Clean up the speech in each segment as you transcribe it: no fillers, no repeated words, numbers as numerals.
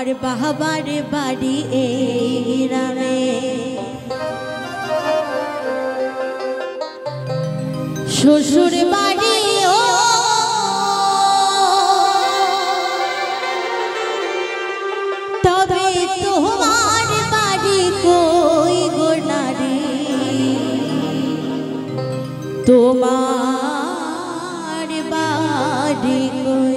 আমার বাবার বাড়ি এই গ্রামে, শ্বশুর বাড়ি ও তবে তোমার বাড়ি কই গো নারী, তোমার বাড়ি কই।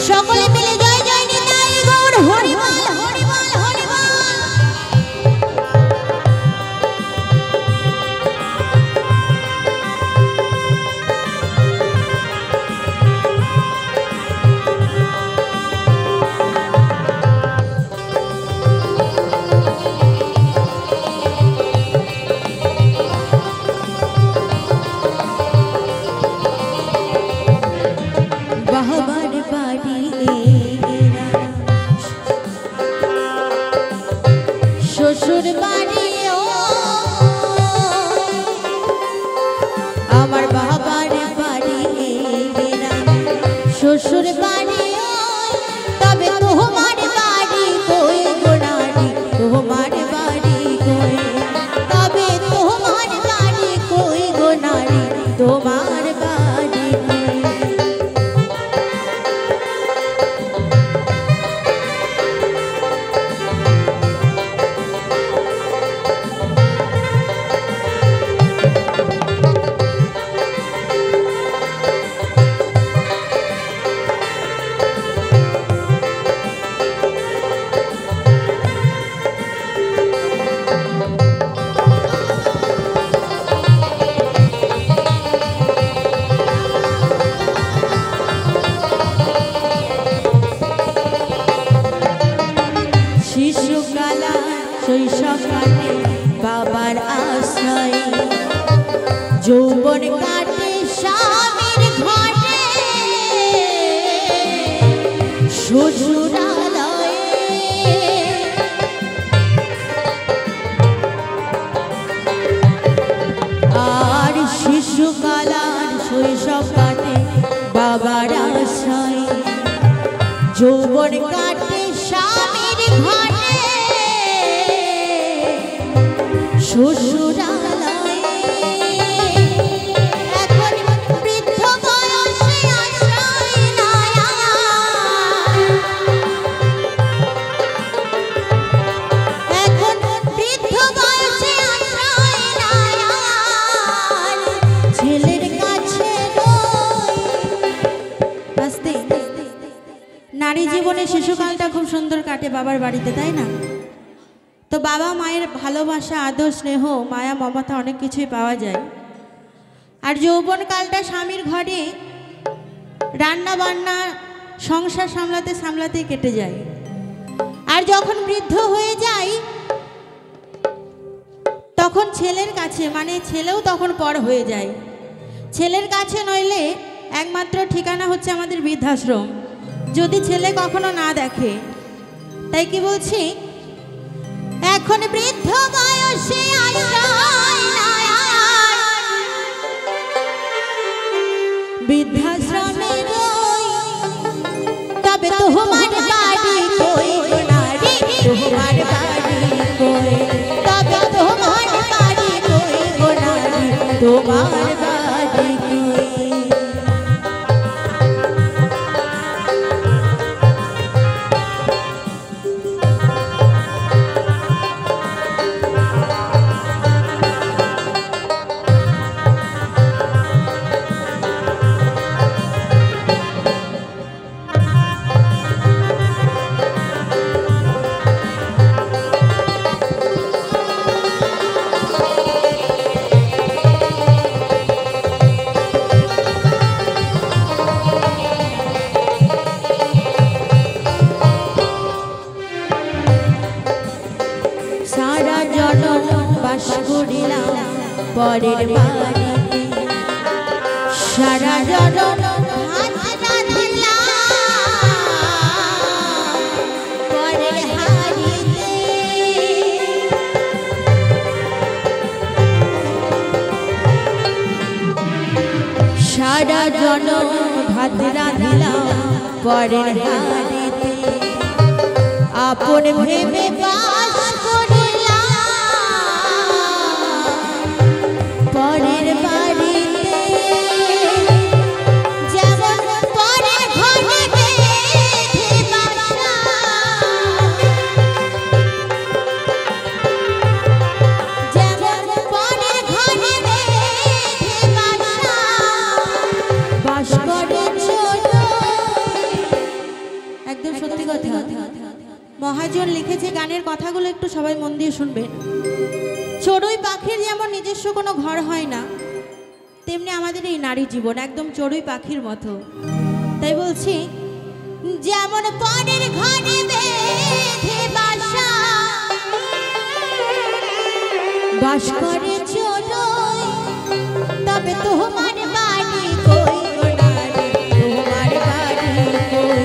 সকলে মিলে জয় জয় নিতাই গৌর হরিবল হরিবল হরিবল। বাবার বাড়ি শ্বশুর বাড়ি ও আমার বাবার বাড়ি শ্বশুর বাড়ি ও তবে তোমার বাড়ি কই গো নারী, তোমার বাড়ি কই, তবে তোমার বাড়ি কই গো নারী, তোমার বাড়ি কই। শিশুকালা শৈশবকালে বাবার আশ্রয়, যৌবন কাটে স্বামীর ঘরে শ্বশুরালয়ে, আর শিশুকালার শৈশব কাটে বাবার আশ্রয়, যৌবন কাটে স্বামীর ঘরে শ্বশুরালয়ে। এখন বৃদ্ধ বয়সে আশ্রয় নাই, এখন বৃদ্ধ বয়সে আশ্রয় নাই, ছেলের কাছে বাঁচতে। নারী জীবনে শিশুকালটা খুব সুন্দর কাটে বাবার বাড়িতে, তাই না? তো বাবা মায়ের ভালোবাসা, আদর, স্নেহ, মায়া, মমতা অনেক কিছুই পাওয়া যায়। আর যৌবনকালটা স্বামীর ঘরে রান্না বান্না সংসার সামলাতে সামলাতে কেটে যায়। আর যখন বৃদ্ধ হয়ে যায় তখন ছেলের কাছে, মানে ছেলেও তখন পর হয়ে যায়। ছেলের কাছে নইলে একমাত্র ঠিকানা হচ্ছে আমাদের বৃদ্ধাশ্রম, যদি ছেলে কখনো না দেখে। তাই কি বলছি, এখন বৃদ্ধ বয়সে আশ্রয় নাই, বৃদ্ধাশ্রমে রই, তবে তোমার বাড়ি কই গো নারী, তোমার বাড়ি কই, তবে তোমার বাড়ি কই গো নারী, তোমার বাড়ি কই। বাস করিলাম পরের বাড়িতে, সারা জনম ভাত রাঁধিলাম পরের হাড়িতে। সারা জনম ভাত রাঁধিলাম পরের হাড়িতে, আপন ভেবে বাস করিলাম পরের বাড়িতে। যেমন পরের ঘরে বেঁধে বাসা, যেমন পরের ঘরে বেঁধে বাসা, বাস করে চলো। একদম সত্যি কথা। মহাজন লিখেছে গানের কথাগুলো একটু সবাই মন দিয়ে শুনবেন। চড়ুই পাখির যেমন নিজস্ব কোনো ঘর হয় না, তেমনি আমাদের এই নারী জীবন একদম চড়ুই পাখির মতো। তাই বলছি, যেমন পরের ঘরে বেঁধে বাসা, বাস করে চড়ুই, তবে তোমার বাড়ি কই গো নারী, তোমার বাড়ি কই,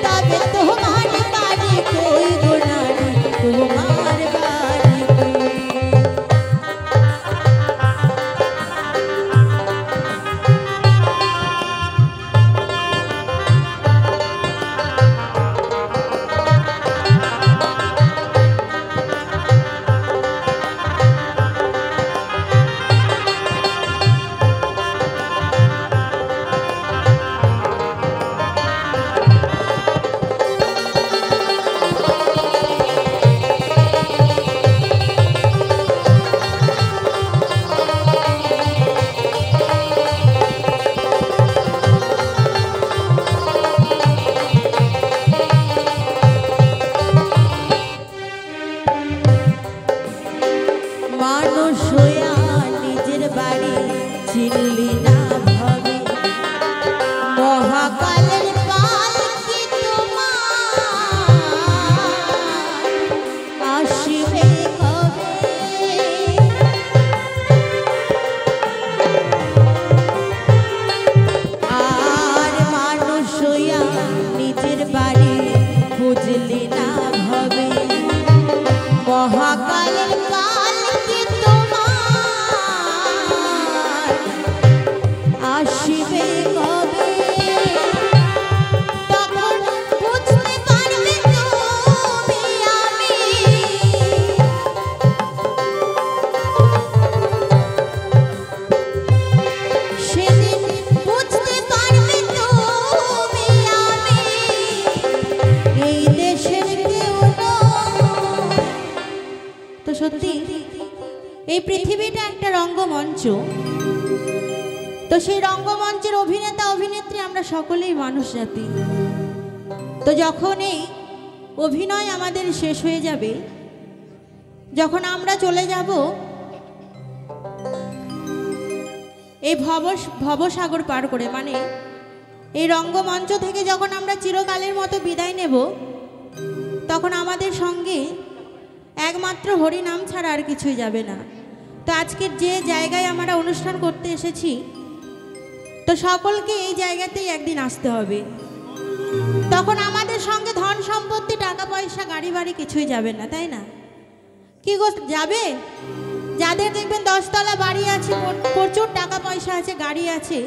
তবে তোমার বাড়ি কই গো নারী, তোমার বাড়ি কই। মানুষ হইয়া নিজের বাড়ি চিনলি না ভাবে, মহাকালের পালকি তোমার আসিবে কবে। আর মানুষ হইয়া নিজের বাড়ি খুঁজলি না ভাবে, মহাকালের পালকি তোমার আসিবে কবে। তখন বুঝতে পারবে তুমি আমি, সেদিন বুঝতে পারবে তুমি আমি, এই দেশের কেউ নয়। তো সত্যি এই পৃথিবীটা একটা রঙ্গমঞ্চ। তো সেই রঙ্গমঞ্চের অভিনেতা অভিনেত্রী আমরা সকলেই মানুষ জাতি। তো যখন এই অভিনয় আমাদের শেষ হয়ে যাবে, যখন আমরা চলে যাব এই ভবসাগর পার করে, মানে এই রঙ্গমঞ্চ থেকে যখন আমরা চিরকালের মতো বিদায় নেব, তখন আমাদের সঙ্গে একমাত্র হরিনাম ছাড়া আর কিছুই যাবে না। তো আজকের যে জায়গায় আমরা অনুষ্ঠান করতে এসেছি, তো সকলকে এই জায়গাতেই একদিন আসতে হবে। তখন আমাদের সঙ্গে ধন সম্পত্তি, টাকা পয়সা, গাড়ি বাড়ি কিছুই যাবে না, তাই না? কি গো যাবে? যাদের দেখবেন 10 তলা বাড়ি আছে, প্রচুর টাকা পয়সা আছে, গাড়ি আছে,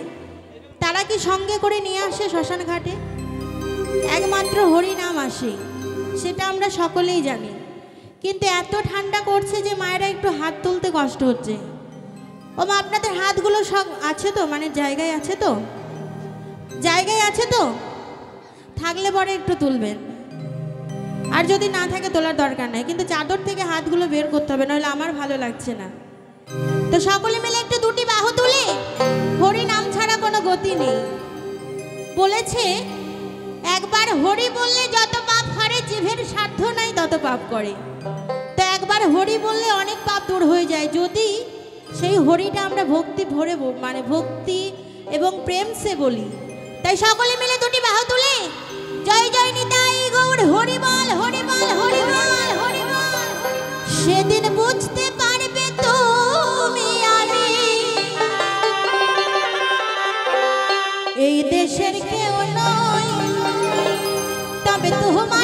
তারা কি সঙ্গে করে নিয়ে আসে শ্মশান ঘাটে? একমাত্র হরিনাম আসে, সেটা আমরা সকলেই জানি। কিন্তু এত ঠান্ডা করছে যে মায়েরা একটু হাত তুলতে কষ্ট হচ্ছে। ও মা, আপনাদের হাতগুলো সব আছে তো, মানে জায়গায় আছে তো? জায়গায় আছে তো? থাকলে পরে একটু তুলবেন, আর যদি না থাকে তোলার দরকার নাই, কিন্তু চাদর থেকে হাতগুলো বের করতে হবে, নাহলে আমার ভালো লাগছে না। তো সকলে মিলে একটু দুটি বাহু তুলে, হরি নাম ছাড়া কোনো গতি নেই। বলেছে একবার হরি বললে যত পাপ করে, জিভের সাধ্য নাই তত পাপ করে। তো একবার হরি বললে অনেক পাপ দূর হয়ে যায়, যদি সেই হরিটা আমরা ভক্তি ভরে, মানে ভক্তি এবং প্রেম সে বলি। তাই সকলে মিলে দুটি বাহু তুলে জয় জয় নিতাই গৌর হরি বল, হরি বল, হরি বল, হরি বল। সেদিন বুঝতে পারবে তুমি আমি, এই দেশের কেউ নয়, তবে তোমার